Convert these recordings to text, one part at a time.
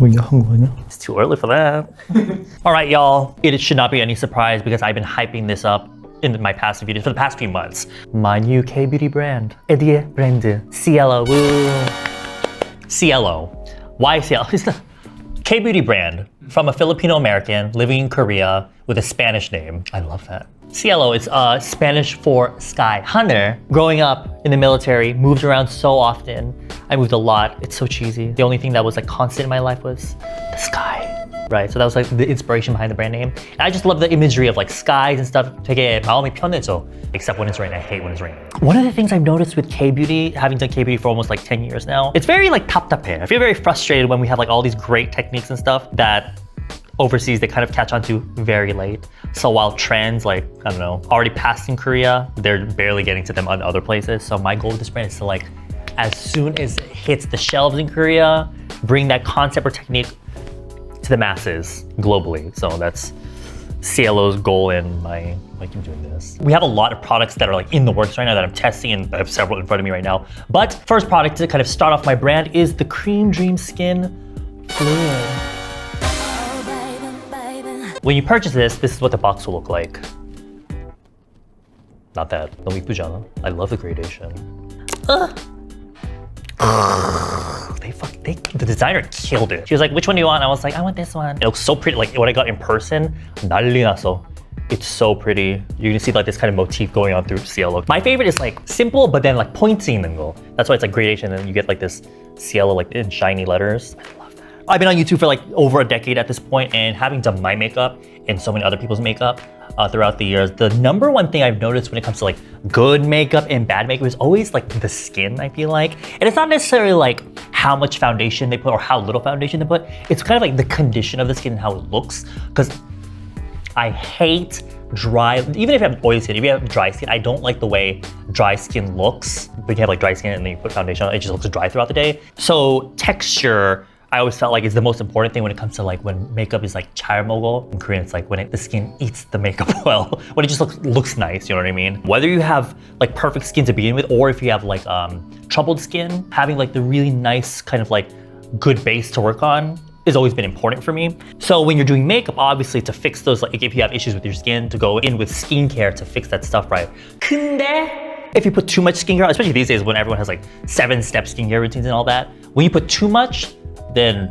It's too early for that. All right, y'all. It should not be any surprise because I've been hyping this up in my past videos for the past few months. My new K-beauty brand. Edie brand. CIELO. Woo. CIELO. Why CIELO? It's the K-beauty brand from a Filipino American living in Korea with a Spanish name. I love that. CIELO is Spanish for sky. Haner. Growing up in the military, moved around so often. I moved a lot. It's so cheesy. The only thing that was like constant in my life was the sky. Right, so that was like the inspiration behind the brand name. And I just love the imagery of like skies and stuff. 되게 마음이 편해져. Except when it's raining, I hate when it's raining. One of the things I've noticed with K-beauty, having done K-beauty for almost like 10 years now, it's very like 답답해. I feel very frustrated when we have like all these great techniques and stuff that overseas they kind of catch on to very late. So while trends like, I don't know, already passed in Korea, they're barely getting to them on other places. So my goal with this brand is to like, as soon as it hits the shelves in Korea, bring that concept or technique to the masses globally. So that's CIELO's goal and I keep doing this. We have a lot of products that are like in the works right now that I'm testing, and I have several in front of me right now. But first product to kind of start off my brand is the Cream Dream Skin Fluid. When you purchase this is what the box will look like. Not that. 너무 이쁘지 않아? I love the gradation. The designer killed it. She was like, which one do you want? I was like, I want this one. It looks so pretty. Like what I got in person, 난리 났어. It's so pretty. You can see like this kind of motif going on through CIELO. My favorite is like simple, but then like pointy 있는 거. That's why it's like gradation, and you get like this CIELO like in shiny letters. I love that. I've been on YouTube for like over a decade at this point, and having done my makeup and so many other people's makeup throughout the years, the number one thing I've noticed when it comes to like good makeup and bad makeup is always like the skin, I feel like. And it's not necessarily like how much foundation they put or how little foundation they put. It's kind of like the condition of the skin and how it looks. Because I hate dry, even if you have oily skin, if you have dry skin, I don't like the way dry skin looks. But you have like dry skin and then you put foundation on, it just looks dry throughout the day. So texture, I always felt like it's the most important thing when it comes to like when makeup is like 잘 먹어. In Korean, it's like when the skin eats the makeup well. When it just looks nice, you know what I mean? Whether you have like perfect skin to begin with, or if you have like troubled skin, having like the really nice kind of like good base to work on has always been important for me. So when you're doing makeup, obviously to fix those, like if you have issues with your skin, to go in with skincare to fix that stuff right. 근데 if you put too much skincare, especially these days when everyone has like 7-step skincare routines and all that, when you put too much, then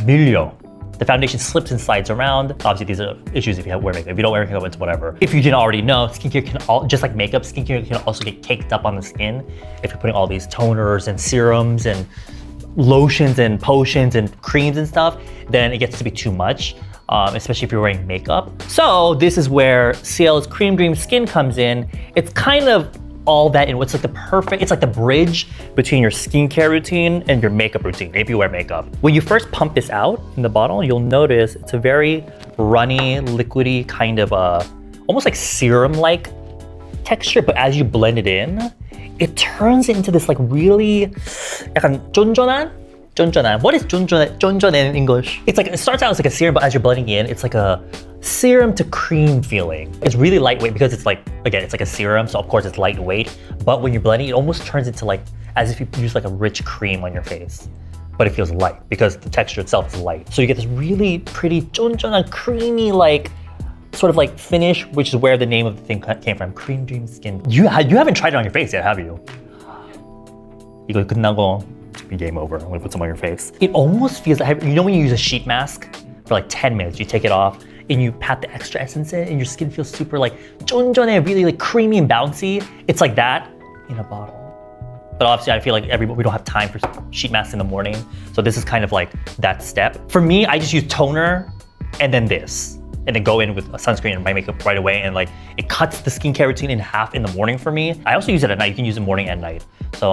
밀려. The foundation slips and slides around. Obviously, these are issues if you wear makeup. If you don't wear makeup, it's whatever. If you didn't already know, skincare can just like makeup, skincare can also get caked up on the skin if you're putting all these toners and serums and lotions and potions and creams and stuff, then it gets to be too much, especially if you're wearing makeup. So this is where CIELO's Cream Dream Skin comes in. It's kind of all that in what's like the perfect, it's like the bridge between your skincare routine and your makeup routine, if you wear makeup. When you first pump this out in the bottle, you'll notice it's a very runny, liquidy kind of almost like serum-like texture, but as you blend it in, it turns into this like really 약간 쫀쫀한? 쫀쫀한. What is 쫀쫀한 in English? It's like, it starts out as like a serum, but as you're blending in, it's like a serum to cream feeling. It's really lightweight because it's like, again, it's like a serum, so of course it's lightweight, but when you're blending, it almost turns into like, as if you use like a rich cream on your face, but it feels light because the texture itself is light. So you get this really pretty 쫀쫀한, creamy, like, sort of like finish, which is where the name of the thing came from, Cream Dream Skin. You haven't tried it on your face yet, have you? 이거 끝나고 game over. I'm gonna put some on your face. It almost feels like, you know when you use a sheet mask for like 10 minutes, you take it off and you pat the extra essence in and your skin feels super like 쫀쫀해, really like creamy and bouncy. It's like that in a bottle. But obviously I feel like we don't have time for sheet masks in the morning. So this is kind of like that step. For me, I just use toner and then this. And then go in with a sunscreen and my makeup right away, and like it cuts the skincare routine in half in the morning for me. I also use it at night. You can use it morning and night. So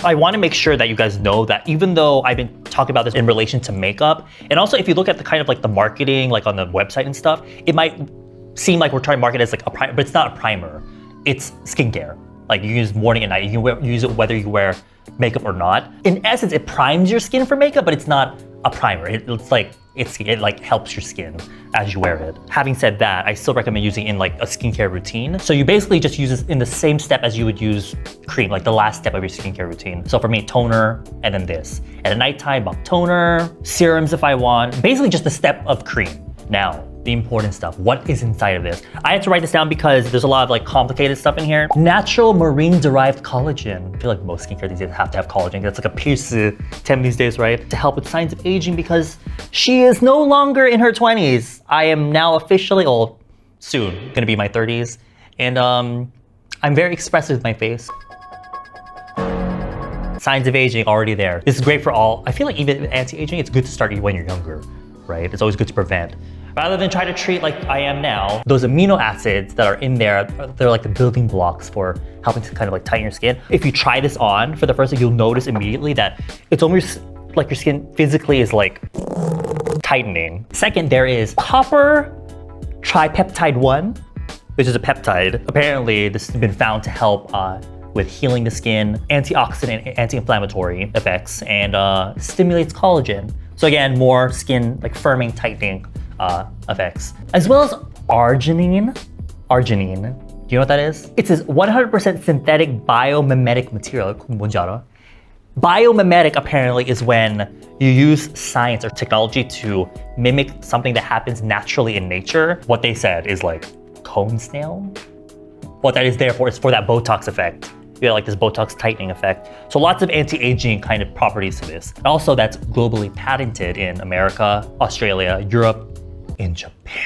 I want to make sure that you guys know that even though I've been talking about this in relation to makeup, and also if you look at the kind of like the marketing, like on the website and stuff, it might seem like we're trying to market it as like a primer, but it's not a primer. It's skincare. Like you use morning and night. You can use it whether you wear makeup or not. In essence, it primes your skin for makeup, but it's not a primer. It's like, it like helps your skin as you wear it. Having said that, I still recommend using it in like a skincare routine. So you basically just use this in the same step as you would use cream, like the last step of your skincare routine. So for me, toner and then this. At nighttime, toner, serums if I want, basically just the step of cream. Now, the important stuff. What is inside of this? I had to write this down because there's a lot of like complicated stuff in here. Natural marine-derived collagen. I feel like most skincare these days have to have collagen. That's like a 필수템 these days, right? To help with signs of aging because she is no longer in her 20s. I am now officially old, soon, gonna be in my 30s. And I'm very expressive with my face. Signs of aging already there. This is great for all. I feel like even anti-aging, it's good to start when you're younger, right? It's always good to prevent. Rather than try to treat like I am now, those amino acids that are in there, they're like the building blocks for helping to kind of like tighten your skin. If you try this on for the first time, you'll notice immediately that it's almost like your skin physically is like tightening. Second, there is copper Tripeptide 1, which is a peptide. Apparently, this has been found to help with healing the skin, antioxidant, anti-inflammatory effects, and stimulates collagen. So again, more skin like firming, tightening effects. As well as arginine. Arginine, do you know what that is? It's this 100% synthetic biomimetic material. 뭔지 알아? Biomimetic apparently is when you use science or technology to mimic something that happens naturally in nature. What they said is like cone snail. What that is there for is for that Botox effect. You get like this Botox tightening effect. So lots of anti-aging kind of properties to this. Also, that's globally patented in America, Australia, Europe, in Japan.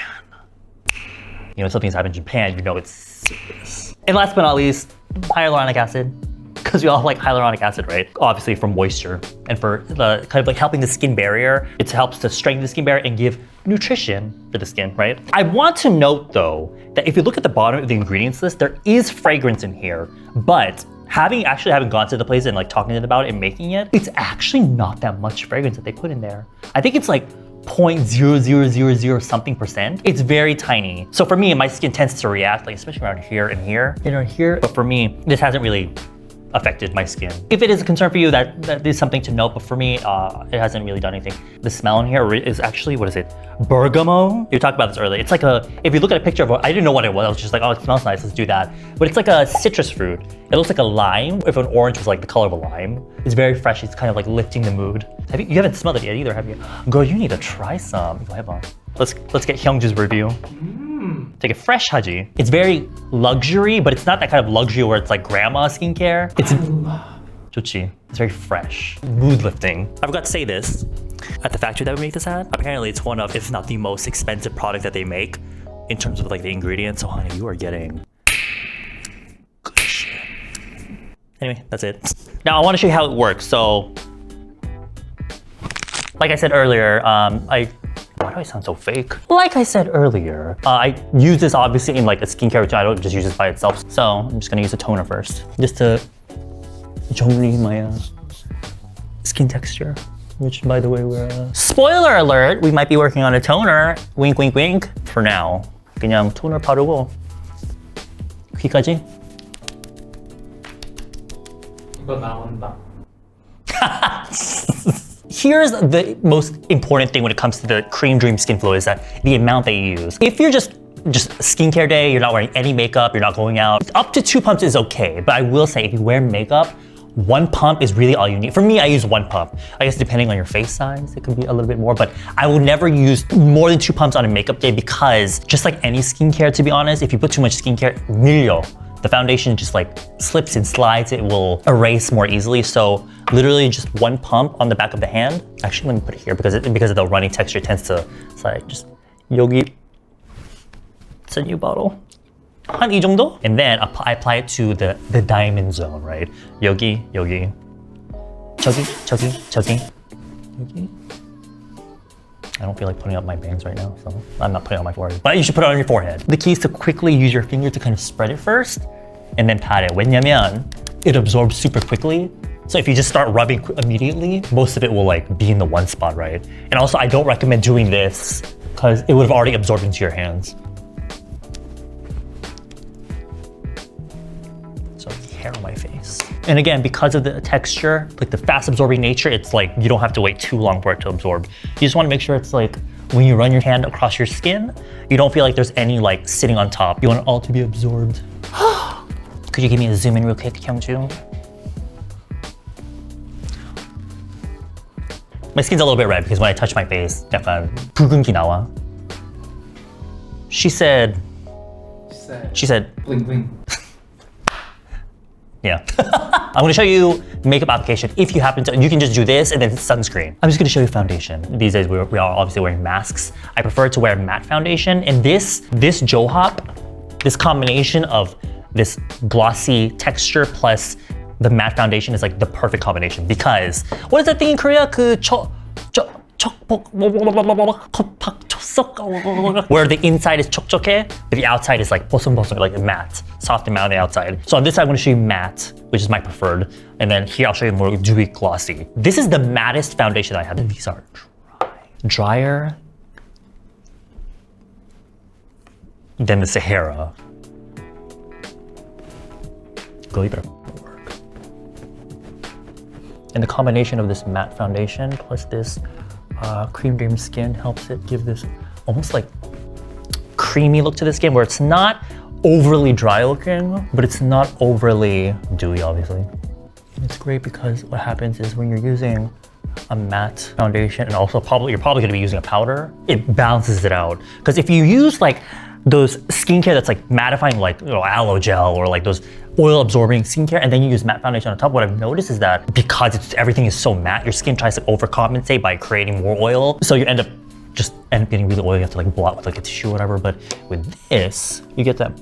You know, if something's happened in Japan, you know it's serious. And last but not least, hyaluronic acid. Because we all like hyaluronic acid, right? Obviously for moisture and for the kind of like helping the skin barrier. It helps to strengthen the skin barrier and give nutrition for the skin, right? I want to note though, that if you look at the bottom of the ingredients list, there is fragrance in here, but having gone to the place and like talking about it and making it, it's actually not that much fragrance that they put in there. I think it's like 0.0000 something percent. It's very tiny. So for me, my skin tends to react, like especially around here and here, here. But for me, this hasn't really affected my skin. If it is a concern for you, that is something to note, but for me, it hasn't really done anything. The smell in here is actually, what is it? Bergamot? You talked about this earlier. It's like if you look at a picture of I didn't know what it was. I was just like, oh, it smells nice, let's do that. But it's like a citrus fruit. It looks like a lime. If an orange was like the color of a lime. It's very fresh. It's kind of like lifting the mood. You haven't smelled it yet either, have you? Girl, you need to try some. Go ahead, on. Let's get Hyungju's review. Take it fresh, Haji. It's very luxury, but it's not that kind of luxury where it's like grandma skincare. It's 좋지. It's very fresh, mood lifting. I forgot to say this. At the factory that we make this at, apparently it's one of, if not the most expensive product that they make in terms of like the ingredients. So honey, you are getting good shit. Anyway, that's it. Now I want to show you how it works. So, like I said earlier, why do I sound so fake? Like I said earlier, I use this obviously in like a skincare routine. I don't just use this by itself. So I'm just gonna use a toner first, just to 정리 my skin texture. Which, by the way, spoiler alert, we might be working on a toner. Wink, wink, wink. For now, 그냥 토너 바르고 귀까지. 이거 나온다. Here's the most important thing when it comes to the Cream Dream Skin Flow is that the amount that you use. If you're just skincare day, you're not wearing any makeup, you're not going out, up to 2 pumps is okay. But I will say, if you wear makeup, 1 pump is really all you need. For me, I use 1 pump. I guess depending on your face size, it could be a little bit more, but I will never use more than 2 pumps on a makeup day because just like any skincare, to be honest, if you put too much skincare, 밀려. The foundation just like slips and slides, it will erase more easily. So literally just 1 pump on the back of the hand. Actually, let me put it here because of the runny texture, it tends to slide. Just 여기. It's a new bottle. 한 이 정도? And then I apply it to the diamond zone, right? 여기, 여기. 저기, 저기, 저기. 여기. I don't feel like putting up my bangs right now, so I'm not putting it on my forehead. But you should put it on your forehead. The key is to quickly use your finger to kind of spread it first, and then pat it. 왜냐면 it absorbs super quickly. So if you just start rubbing immediately, most of it will like be in the one spot, right? And also I don't recommend doing this because it would have already absorbed into your hands. So hair on my face. And again, because of the texture, like the fast absorbing nature, it's like you don't have to wait too long for it to absorb. You just want to make sure it's like when you run your hand across your skin, you don't feel like there's any like sitting on top. You want it all to be absorbed. Could you give me a zoom in real quick, Kyungju? My skin's a little bit red because when I touch my face, 약간 붉은기 나와. She said, bling bling. yeah. I'm gonna show you makeup application. If you happen to, you can just do this and then sunscreen. I'm just gonna show you foundation. These days we are obviously wearing masks. I prefer to wear matte foundation, and this Johop, this combination of this glossy texture plus the matte foundation is like the perfect combination because what is that thing in Korea? Where the inside is 촉촉해, but the outside is like 보송보송, like matte, soft and matte on the outside. So on this side, I'm gonna show you matte, which is my preferred. And then here, I'll show you more dewy glossy. This is the mattest foundation I have. And these are dry. Drier than the Sahara. Go better work. And the combination of this matte foundation plus this cream dream skin helps it give this almost like creamy look to the skin where it's not overly dry looking, but it's not overly dewy, obviously. It's great because what happens is when you're using a matte foundation and also you're probably gonna be using a powder, it balances it out. Because if you use like those skincare that's like mattifying, like aloe gel or like those oil absorbing skincare, and then you use matte foundation on top, what I've noticed is that because everything is so matte, your skin tries to overcompensate by creating more oil. So you end up getting really oily. You have to like blot with like a tissue or whatever. But with this, you get that,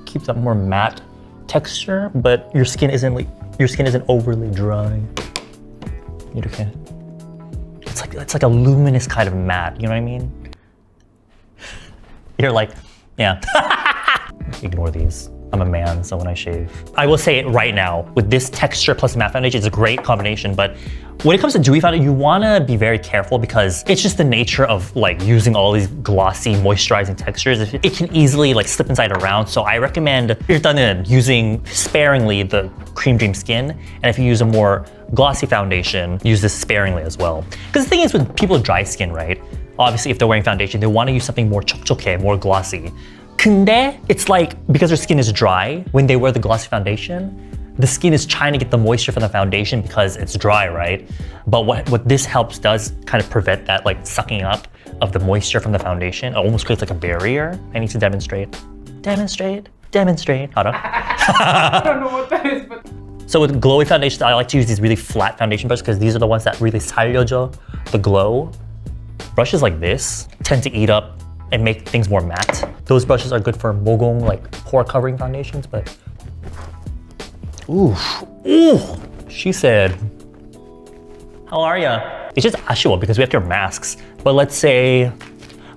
keeps that more matte texture, but your skin isn't overly dry. Okay. It's like a luminous kind of matte, you know what I mean? You're like, yeah. Ignore these. I'm a man, so when I shave. I will say it right now, with this texture plus matte foundation, it's a great combination, but when it comes to dewy foundation, you wanna be very careful because it's just the nature of like using all these glossy, moisturizing textures. It can easily like slip inside around, so I recommend 일단은 using sparingly the Cream Dream Skin, and if you use a more glossy foundation, use this sparingly as well. Because the thing is with people with dry skin, right? Obviously, if they're wearing foundation, they wanna use something more 촉촉해, more glossy. 근데 it's like, because their skin is dry, when they wear the glossy foundation, the skin is trying to get the moisture from the foundation because it's dry, right? But what this does kind of prevent that like sucking up of the moisture from the foundation. It almost creates like a barrier. I need to demonstrate. Hold on. I don't know what that is, but... So with glowy foundations, I like to use these really flat foundation brushes because these are the ones that really 살려줘 the glow. Brushes like this tend to eat up and make things more matte. Those brushes are good for 모공, like pore covering foundations, but ooh, she said, how are ya? It's just 아쉬워 because we have to wear masks. But let's say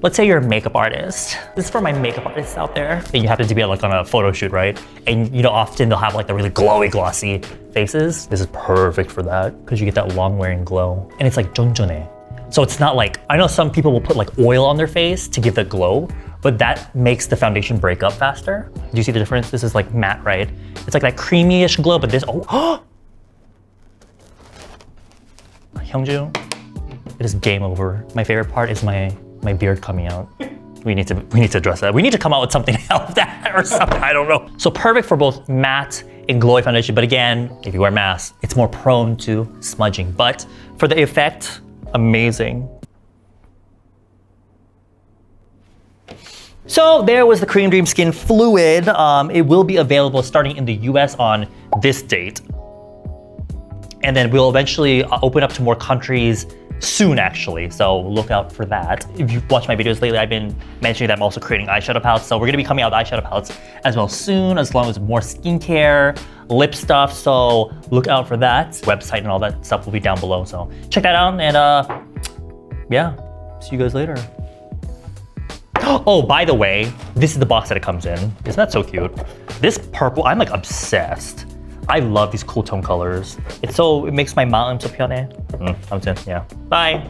you're a makeup artist. This is for my makeup artists out there. And you happen to be like on a photo shoot, right? And often they'll have like the really glowy, glossy faces. This is perfect for that because you get that long wearing glow. And it's like 쫀쫀해. So it's not like, I know some people will put like oil on their face to give the glow, but that makes the foundation break up faster. Do you see the difference? This is like matte, right? It's like that creamy-ish glow, but this, Hyungju, it is game over. My favorite part is my beard coming out. We need to address that. We need to come out with something else or something, I don't know. So perfect for both matte and glowy foundation, but again, if you wear masks, it's more prone to smudging. But for the effect, amazing. So there was the Cream Dream Skin Fluid. It will be available starting in the US on this date. And then we'll eventually open up to more countries soon, actually. So look out for that. If you've watched my videos lately, I've been mentioning that I'm also creating eyeshadow palettes. So we're gonna be coming out with eyeshadow palettes as well soon, as long as more skincare, lip stuff. So look out for that. Website and all that stuff will be down below. So check that out and yeah, see you guys later. Oh, by the way, this is the box that it comes in. Isn't that so cute? This purple, I'm like obsessed. I love these cool tone colors. It makes my 마음 so 편해. 아무튼, yeah. Bye.